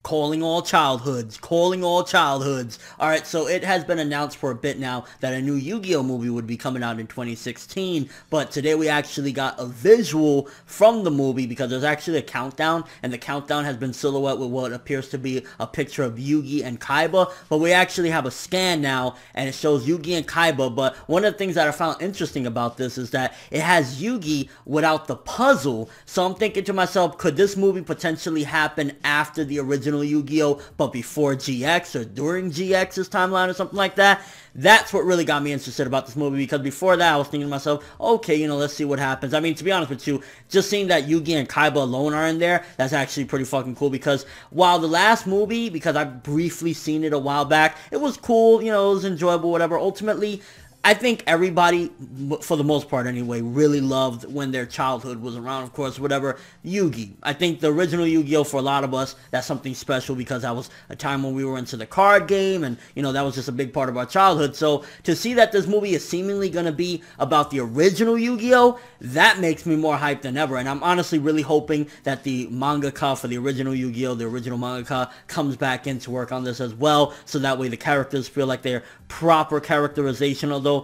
Calling all childhoods, calling all childhoods. Alright, so it has been announced for a bit now that a new Yu-Gi-Oh movie would be coming out in 2016, but today we actually got a visual from the movie because there's actually a countdown, and the countdown has been silhouetted with what appears to be a picture of Yugi and Kaiba, but we actually have a scan now, and it shows Yugi and Kaiba, but one of the things that I found interesting about this is that it has Yugi without the puzzle, so I'm thinking to myself, could this movie potentially happen after the original Yu-Gi-Oh, but before GX or during GX's timeline or something like that? That's what really got me interested about this movie, because before that I was thinking to myself, okay, let's see what happens. I mean, to be honest with you, just seeing that Yugi and Kaiba alone are in there, that's actually pretty fucking cool, because while the last movie, because I've briefly seen it a while back, it was cool, it was enjoyable, whatever, ultimately, I think everybody, for the most part anyway, really loved when their childhood was around, of course, whatever, Yugi. I think the original Yu-Gi-Oh! For a lot of us, that's something special because that was a time when we were into the card game, and, that was just a big part of our childhood. So, to see that this movie is seemingly going to be about the original Yu-Gi-Oh!, that makes me more hyped than ever, and I'm honestly really hoping that the mangaka for the original Yu-Gi-Oh!, the original mangaka, comes back in to work on this as well, so that way the characters feel like they're proper characterization, although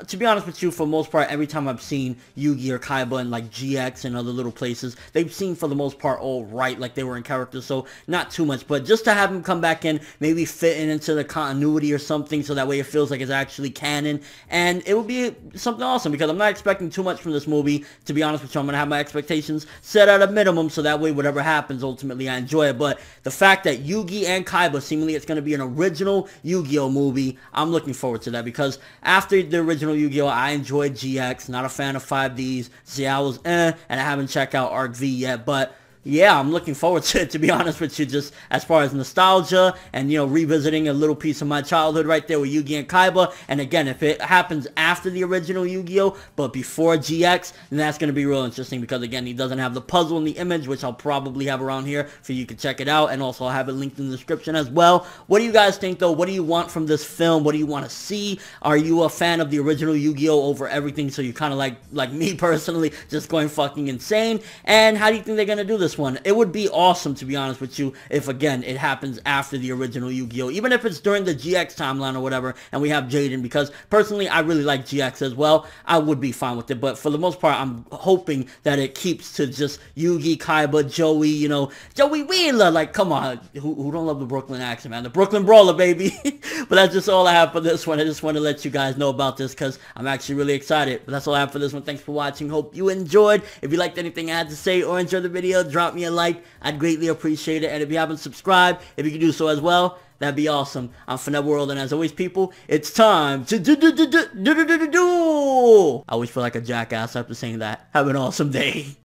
to be honest with you, for the most part, every time I've seen Yugi or Kaiba in like GX and other little places, they've seemed for the most part all right, like they were in character, so not too much, but just to have him come back in, maybe fitting into the continuity or something, so that way it feels like it's actually canon, and it would be something awesome, because I'm not expecting too much from this movie. To be honest with you, I'm going to have my expectations set at a minimum, so that way whatever happens, ultimately I enjoy it, but the fact that Yugi and Kaiba, seemingly it's going to be an original Yu-Gi-Oh movie, I'm looking forward to that, because after the original Yu-Gi-Oh, I enjoyed GX, not a fan of 5Ds, Xiao was and I haven't checked out Arc V yet, but yeah, I'm looking forward to it, to be honest with you, just as far as nostalgia and, revisiting a little piece of my childhood right there with Yugi and Kaiba. And again, if it happens after the original Yu-Gi-Oh, but before GX, then that's going to be real interesting, because again, he doesn't have the puzzle in the image, which I'll probably have around here for you to check it out, and also I'll have it linked in the description as well. What do you guys think, though? What do you want from this film? What do you want to see? Are you a fan of the original Yu-Gi-Oh over everything, so you're kind of like me personally, just going fucking insane? And how do you think they're going to do this one? It would be awesome, to be honest with you, if again it happens after the original Yu-Gi-Oh, even if it's during the GX timeline or whatever, and we have Jaden, because personally I really like GX as well. I would be fine with it, but for the most part I'm hoping that it keeps to just Yugi, Kaiba, Joey, Joey Wheeler, like, come on, who don't love the Brooklyn accent, man? The Brooklyn Brawler, baby. But that's just all I have for this one. I just want to let you guys know about this, because I'm actually really excited. But that's all I have for this one. Thanks for watching. Hope you enjoyed. If you liked anything I had to say or enjoyed the video, drop me a like. I'd greatly appreciate it. And if you haven't subscribed, if you could do so as well, that'd be awesome. I'm FNebWorld, and as always, people, it's time to do. I always feel like a jackass after saying that. Have an awesome day.